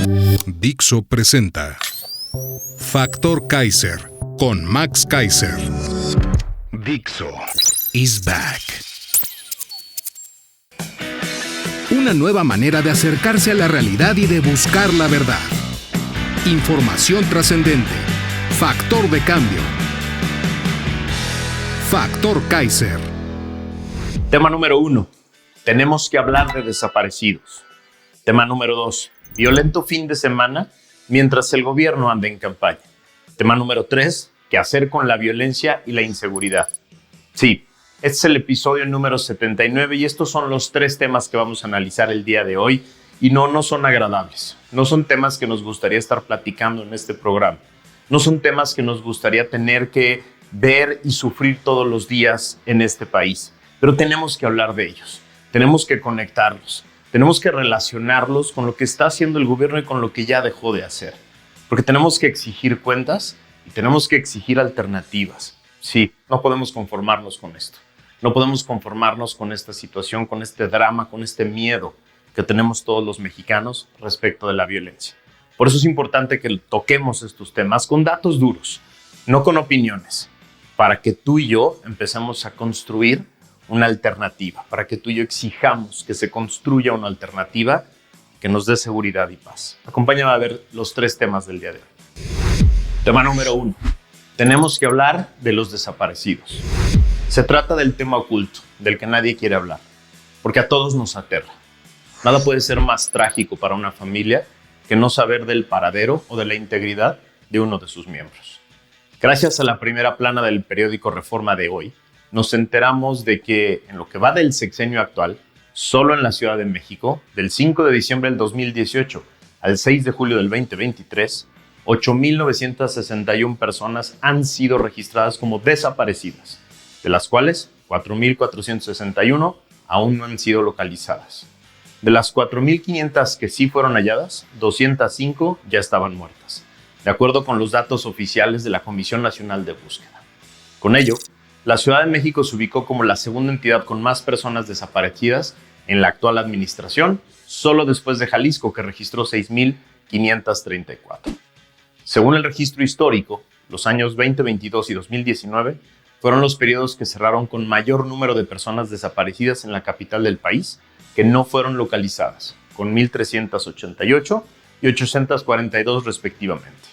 Dixo presenta Factor Kaiser con Max Kaiser. Dixo is back. Una nueva manera de acercarse a la realidad y de buscar la verdad. Información trascendente. Factor de cambio. Factor Kaiser. Tema número 1. Tenemos que hablar de desaparecidos. Tema número 2. Violento fin de semana mientras el gobierno anda en campaña. Tema número 3. ¿Qué hacer con la violencia y la inseguridad? Sí, este es el episodio número 79 y estos son los 3 temas que vamos a analizar el día de hoy y no son agradables. No son temas que nos gustaría estar platicando en este programa. No son temas que nos gustaría tener que ver y sufrir todos los días en este país. Pero tenemos que hablar de ellos. Tenemos que conectarlos. Tenemos que relacionarlos con lo que está haciendo el gobierno y con lo que ya dejó de hacer. Porque tenemos que exigir cuentas y tenemos que exigir alternativas. Sí, no podemos conformarnos con esto. No podemos conformarnos con esta situación, con este drama, con este miedo que tenemos todos los mexicanos respecto de la violencia. Por eso es importante que toquemos estos temas con datos duros, no con opiniones, para que tú y yo empecemos a construir una alternativa, para que tú y yo exijamos que se construya una alternativa que nos dé seguridad y paz. Acompáñame a ver los 3 temas del día de hoy. Tema número 1. Tenemos que hablar de los desaparecidos. Se trata del tema oculto, del que nadie quiere hablar, porque a todos nos aterra. Nada puede ser más trágico para una familia que no saber del paradero o de la integridad de uno de sus miembros. Gracias a la primera plana del periódico Reforma de hoy, nos enteramos de que en lo que va del sexenio actual, solo en la Ciudad de México, del 5 de diciembre del 2018 al 6 de julio del 2023, 8,961 personas han sido registradas como desaparecidas, de las cuales 4,461 aún no han sido localizadas. De las 4,500 que sí fueron halladas, 205 ya estaban muertas, de acuerdo con los datos oficiales de la Comisión Nacional de Búsqueda. Con ello, la Ciudad de México se ubicó como la segunda entidad con más personas desaparecidas en la actual administración, solo después de Jalisco, que registró 6,534. Según el registro histórico, los años 2022 y 2019 fueron los periodos que cerraron con mayor número de personas desaparecidas en la capital del país que no fueron localizadas, con 1,388 y 842 respectivamente.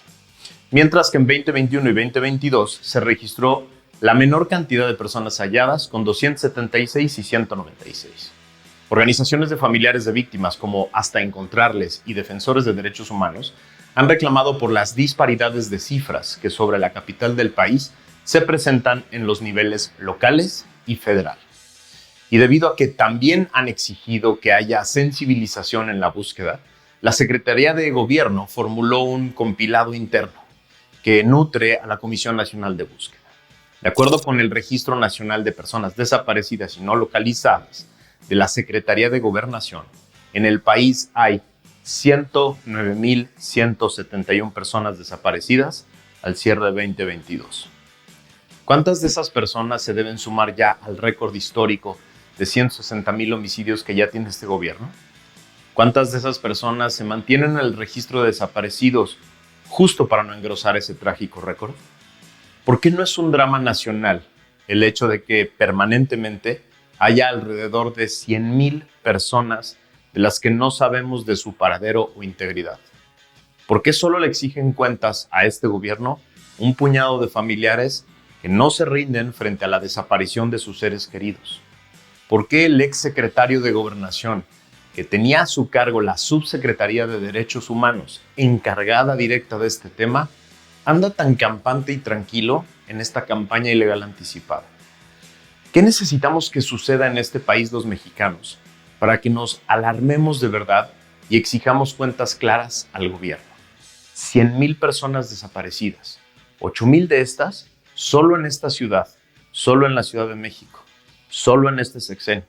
Mientras que en 2021 y 2022 se registró la menor cantidad de personas halladas, con 276 y 196. Organizaciones de familiares de víctimas como Hasta Encontrarles y defensores de derechos humanos han reclamado por las disparidades de cifras que sobre la capital del país se presentan en los niveles locales y federal. Y debido a que también han exigido que haya sensibilización en la búsqueda, la Secretaría de Gobierno formuló un compilado interno que nutre a la Comisión Nacional de Búsqueda. De acuerdo con el Registro Nacional de Personas Desaparecidas y No Localizadas de la Secretaría de Gobernación, en el país hay 109,171 personas desaparecidas al cierre de 2022. ¿Cuántas de esas personas se deben sumar ya al récord histórico de 160,000 homicidios que ya tiene este gobierno? ¿Cuántas de esas personas se mantienen en el registro de desaparecidos justo para no engrosar ese trágico récord? ¿Por qué no es un drama nacional el hecho de que permanentemente haya alrededor de 100,000 personas de las que no sabemos de su paradero o integridad? ¿Por qué solo le exigen cuentas a este gobierno un puñado de familiares que no se rinden frente a la desaparición de sus seres queridos? ¿Por qué el exsecretario de Gobernación, que tenía a su cargo la Subsecretaría de Derechos Humanos, encargada directa de este tema, anda tan campante y tranquilo en esta campaña ilegal anticipada? ¿Qué necesitamos que suceda en este país los mexicanos para que nos alarmemos de verdad y exijamos cuentas claras al gobierno? 100,000 personas desaparecidas, 8,000 de estas solo en esta ciudad, solo en la Ciudad de México, solo en este sexenio.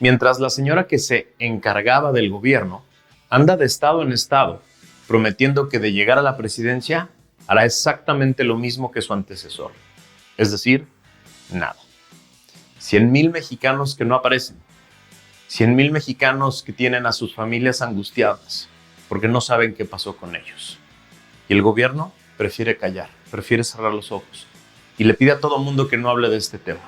Mientras la señora que se encargaba del gobierno anda de estado en estado prometiendo que de llegar a la presidencia hará exactamente lo mismo que su antecesor, es decir, nada. 100,000 mexicanos que no aparecen, 100,000 mexicanos que tienen a sus familias angustiadas, porque no saben qué pasó con ellos. Y el gobierno prefiere callar, prefiere cerrar los ojos y le pide a todo mundo que no hable de este tema.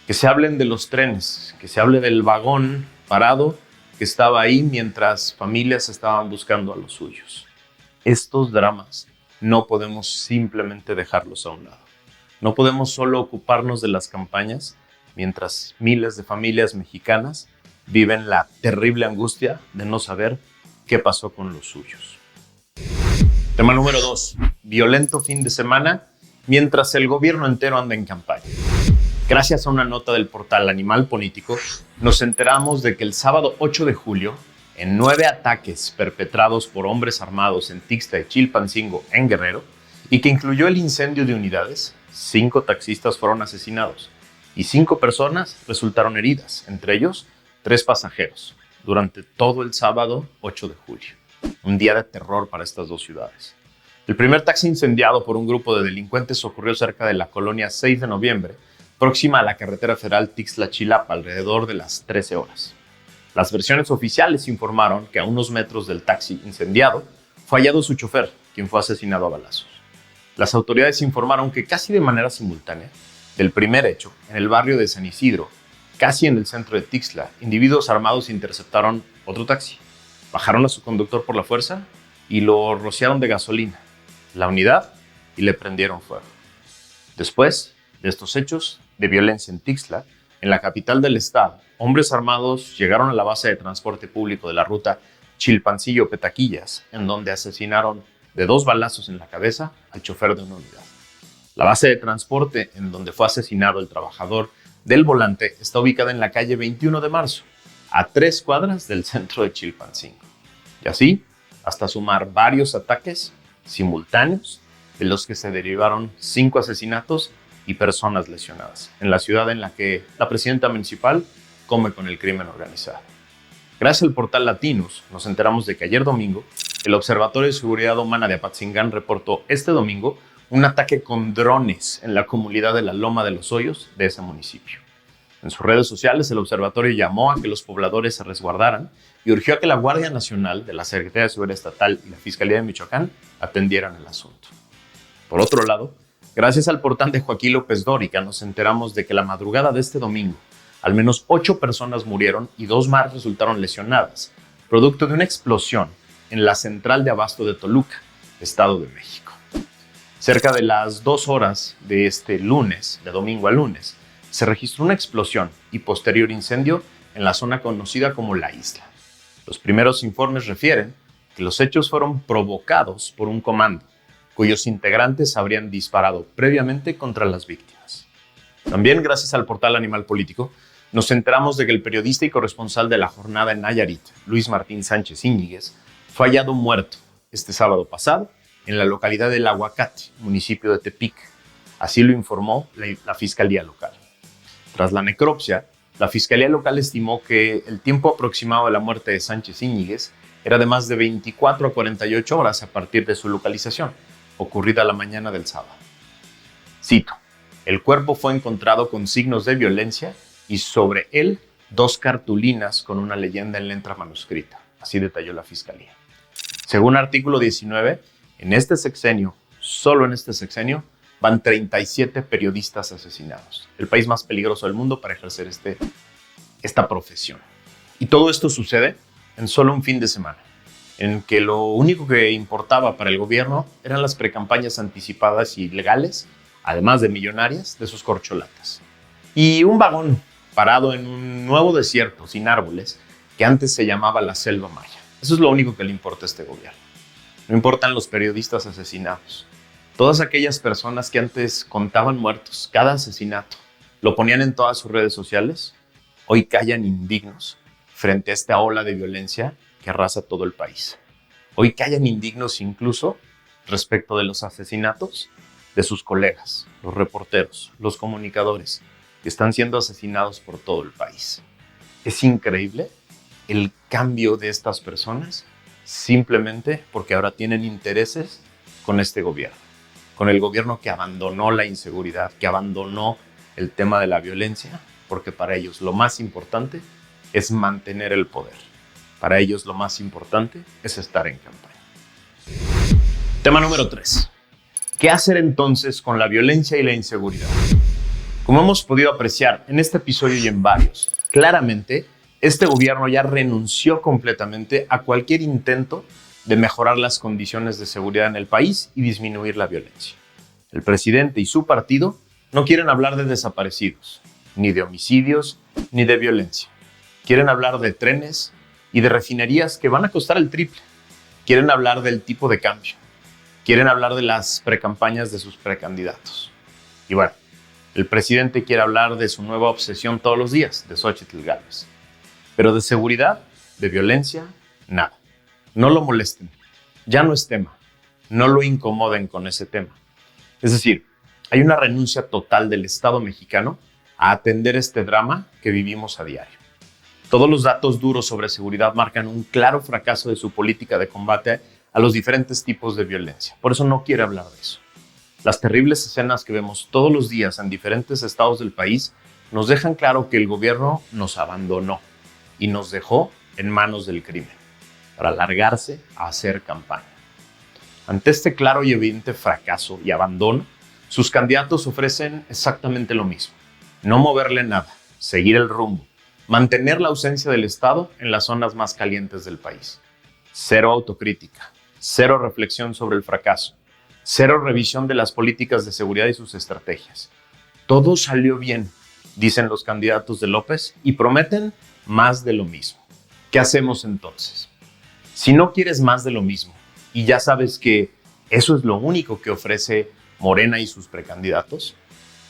Que se hablen de los trenes, que se hable del vagón parado que estaba ahí mientras familias estaban buscando a los suyos. Estos dramas no podemos simplemente dejarlos a un lado. No podemos solo ocuparnos de las campañas mientras miles de familias mexicanas viven la terrible angustia de no saber qué pasó con los suyos. Tema número 2. Violento fin de semana mientras el gobierno entero anda en campaña. Gracias a una nota del portal Animal Político, nos enteramos de que el sábado 8 de julio, en 9 ataques perpetrados por hombres armados en Tixla y Chilpancingo, en Guerrero, y que incluyó el incendio de unidades, 5 taxistas fueron asesinados y 5 personas resultaron heridas, entre ellos 3 pasajeros, durante todo el sábado 8 de julio. Un día de terror para estas dos ciudades. El primer taxi incendiado por un grupo de delincuentes ocurrió cerca de la colonia 6 de noviembre, próxima a la carretera federal Tixla-Chilapa, alrededor de las 13 horas. Las versiones oficiales informaron que a unos metros del taxi incendiado fue hallado su chofer, quien fue asesinado a balazos. Las autoridades informaron que casi de manera simultánea, del primer hecho, en el barrio de San Isidro, casi en el centro de Tixla, individuos armados interceptaron otro taxi, bajaron a su conductor por la fuerza y lo rociaron de gasolina, la unidad, y le prendieron fuego. Después de estos hechos de violencia en Tixla, en la capital del estado, hombres armados llegaron a la base de transporte público de la ruta Chilpancingo-Petaquillas, en donde asesinaron de 2 balazos en la cabeza al chofer de una unidad. La base de transporte en donde fue asesinado el trabajador del volante está ubicada en la calle 21 de marzo, a 3 cuadras del centro de Chilpancingo. Y así, hasta sumar varios ataques simultáneos, de los que se derivaron 5 asesinatos y personas lesionadas, en la ciudad en la que la presidenta municipal come con el crimen organizado. Gracias al portal Latinos, nos enteramos de que ayer domingo, el Observatorio de Seguridad Humana de Apatzingán reportó este domingo un ataque con drones en la comunidad de la Loma de los Hoyos de ese municipio. En sus redes sociales, el observatorio llamó a que los pobladores se resguardaran y urgió a que la Guardia Nacional de la Secretaría de Seguridad Estatal y la Fiscalía de Michoacán atendieran el asunto. Por otro lado, gracias al portal de Joaquín López Dóriga, nos enteramos de que la madrugada de este domingo, al menos 8 personas murieron y 2 más resultaron lesionadas, producto de una explosión en la central de abasto de Toluca, Estado de México. Cerca de las 2 horas de este lunes, de domingo a lunes, se registró una explosión y posterior incendio en la zona conocida como La Isla. Los primeros informes refieren que los hechos fueron provocados por un comando, cuyos integrantes habrían disparado previamente contra las víctimas. También, gracias al portal Animal Político, nos enteramos de que el periodista y corresponsal de La Jornada en Nayarit, Luis Martín Sánchez Íñiguez, fue hallado muerto este sábado pasado en la localidad del Aguacate, municipio de Tepic. Así lo informó la Fiscalía Local. Tras la necropsia, la Fiscalía Local estimó que el tiempo aproximado de la muerte de Sánchez Íñiguez era de más de 24 a 48 horas a partir de su localización, ocurrida la mañana del sábado. Cito: el cuerpo fue encontrado con signos de violencia y sobre él 2 cartulinas con una leyenda en letra manuscrita. Así detalló la Fiscalía. Según artículo 19, en este sexenio, solo en este sexenio, van 37 periodistas asesinados. El país más peligroso del mundo para ejercer esta profesión. Y todo esto sucede en solo un fin de semana, en que lo único que importaba para el gobierno eran las precampañas anticipadas y legales, además de millonarias, de sus corcholatas. Y un vagón parado en un nuevo desierto sin árboles que antes se llamaba la Selva Maya. Eso es lo único que le importa a este gobierno. No importan los periodistas asesinados. Todas aquellas personas que antes contaban muertos, cada asesinato, lo ponían en todas sus redes sociales, hoy callan indignos frente a esta ola de violencia que arrasa todo el país. Hoy callan indignos incluso respecto de los asesinatos de sus colegas, los reporteros, los comunicadores, que están siendo asesinados por todo el país. Es increíble el cambio de estas personas simplemente porque ahora tienen intereses con este gobierno, con el gobierno que abandonó la inseguridad, que abandonó el tema de la violencia, porque para ellos lo más importante es mantener el poder. Para ellos lo más importante es estar en campaña. Tema número 3. ¿Qué hacer entonces con la violencia y la inseguridad? Como hemos podido apreciar en este episodio y en varios, claramente este gobierno ya renunció completamente a cualquier intento de mejorar las condiciones de seguridad en el país y disminuir la violencia. El presidente y su partido no quieren hablar de desaparecidos, ni de homicidios, ni de violencia. Quieren hablar de trenes y de refinerías que van a costar el triple. Quieren hablar del tipo de cambio. Quieren hablar de las precampañas de sus precandidatos. Y bueno, el presidente quiere hablar de su nueva obsesión todos los días, de Xóchitl Gálvez. Pero de seguridad, de violencia, nada. No lo molesten. Ya no es tema. No lo incomoden con ese tema. Es decir, hay una renuncia total del Estado mexicano a atender este drama que vivimos a diario. Todos los datos duros sobre seguridad marcan un claro fracaso de su política de combate a los diferentes tipos de violencia. Por eso no quiere hablar de eso. Las terribles escenas que vemos todos los días en diferentes estados del país nos dejan claro que el gobierno nos abandonó y nos dejó en manos del crimen para largarse a hacer campaña. Ante este claro y evidente fracaso y abandono, sus candidatos ofrecen exactamente lo mismo. No moverle nada, seguir el rumbo, mantener la ausencia del Estado en las zonas más calientes del país. Cero autocrítica, cero reflexión sobre el fracaso, cero revisión de las políticas de seguridad y sus estrategias. Todo salió bien, dicen los candidatos de López, y prometen más de lo mismo. ¿Qué hacemos entonces? Si no quieres más de lo mismo y ya sabes que eso es lo único que ofrece Morena y sus precandidatos,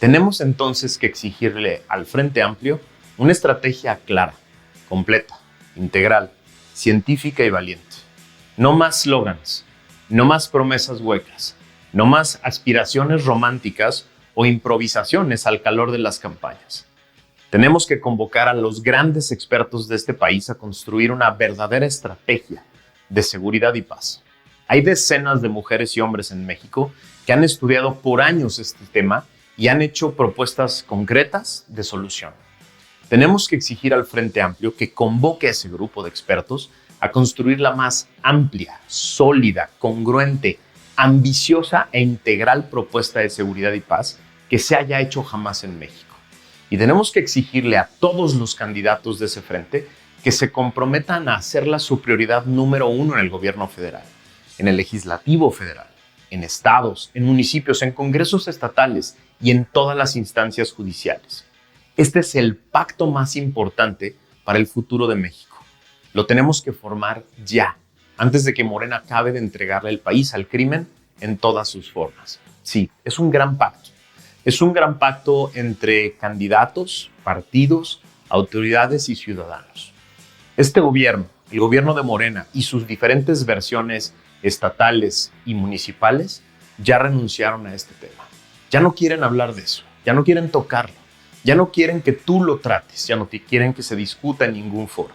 tenemos entonces que exigirle al Frente Amplio una estrategia clara, completa, integral, científica y valiente. No más slogans, no más promesas huecas, no más aspiraciones románticas o improvisaciones al calor de las campañas. Tenemos que convocar a los grandes expertos de este país a construir una verdadera estrategia de seguridad y paz. Hay decenas de mujeres y hombres en México que han estudiado por años este tema y han hecho propuestas concretas de solución. Tenemos que exigir al Frente Amplio que convoque a ese grupo de expertos a construir la más amplia, sólida, congruente, ambiciosa e integral propuesta de seguridad y paz que se haya hecho jamás en México. Y tenemos que exigirle a todos los candidatos de ese frente que se comprometan a hacerla su prioridad número 1 en el gobierno federal, en el legislativo federal, en estados, en municipios, en congresos estatales y en todas las instancias judiciales. Este es el pacto más importante para el futuro de México. Lo tenemos que formar ya, antes de que Morena acabe de entregarle el país al crimen en todas sus formas. Sí, es un gran pacto. Es un gran pacto entre candidatos, partidos, autoridades y ciudadanos. Este gobierno, el gobierno de Morena y sus diferentes versiones estatales y municipales ya renunciaron a este tema. Ya no quieren hablar de eso, ya no quieren tocarlo, ya no quieren que tú lo trates, ya no quieren que se discuta en ningún foro.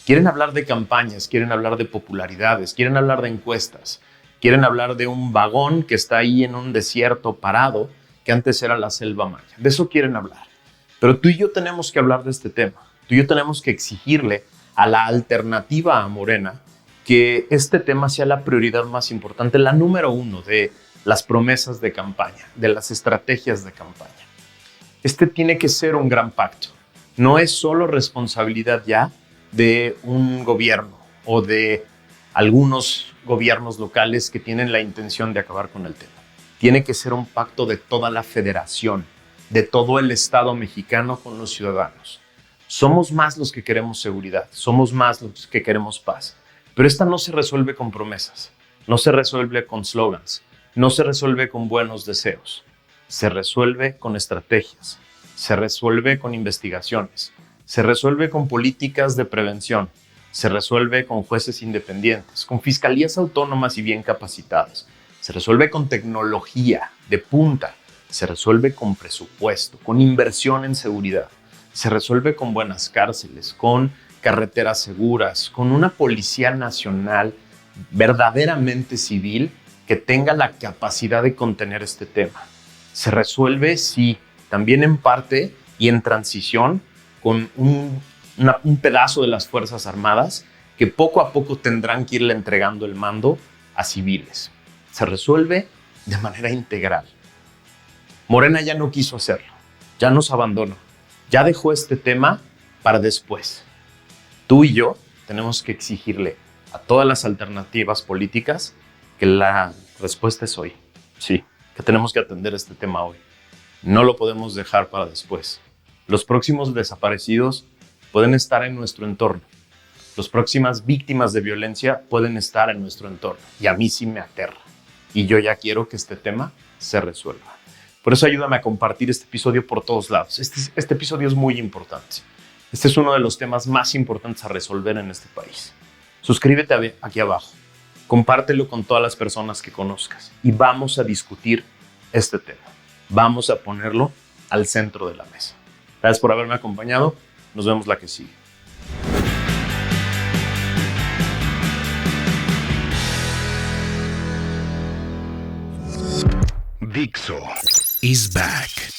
Quieren hablar de campañas, quieren hablar de popularidades, quieren hablar de encuestas, quieren hablar de un vagón que está ahí en un desierto parado que antes era la selva maya. De eso quieren hablar. Pero tú y yo tenemos que hablar de este tema. Tú y yo tenemos que exigirle a la alternativa a Morena que este tema sea la prioridad más importante, la número 1 de las promesas de campaña, de las estrategias de campaña. Este tiene que ser un gran pacto. No es solo responsabilidad ya de un gobierno o de algunos gobiernos locales que tienen la intención de acabar con el tema. Tiene que ser un pacto de toda la federación, de todo el Estado mexicano con los ciudadanos. Somos más los que queremos seguridad, somos más los que queremos paz, pero esta no se resuelve con promesas, no se resuelve con slogans, no se resuelve con buenos deseos, se resuelve con estrategias, se resuelve con investigaciones, se resuelve con políticas de prevención, se resuelve con jueces independientes, con fiscalías autónomas y bien capacitadas, se resuelve con tecnología de punta, se resuelve con presupuesto, con inversión en seguridad, se resuelve con buenas cárceles, con carreteras seguras, con una policía nacional verdaderamente civil que tenga la capacidad de contener este tema. Se resuelve, sí, también en parte y en transición con un pedazo de las Fuerzas Armadas que poco a poco tendrán que irle entregando el mando a civiles. Se resuelve de manera integral. Morena ya no quiso hacerlo, ya nos abandonó, ya dejó este tema para después. Tú y yo tenemos que exigirle a todas las alternativas políticas que la respuesta es hoy. Sí, que tenemos que atender este tema hoy. No lo podemos dejar para después. Los próximos desaparecidos pueden estar en nuestro entorno. Las próximas víctimas de violencia pueden estar en nuestro entorno. Y a mí sí me aterra. Y yo ya quiero que este tema se resuelva. Por eso ayúdame a compartir este episodio por todos lados. Este episodio es muy importante. Este es uno de los temas más importantes a resolver en este país. Suscríbete aquí abajo. Compártelo con todas las personas que conozcas. Y vamos a discutir este tema. Vamos a ponerlo al centro de la mesa. Gracias por haberme acompañado. Nos vemos la que sigue. Dixo is back.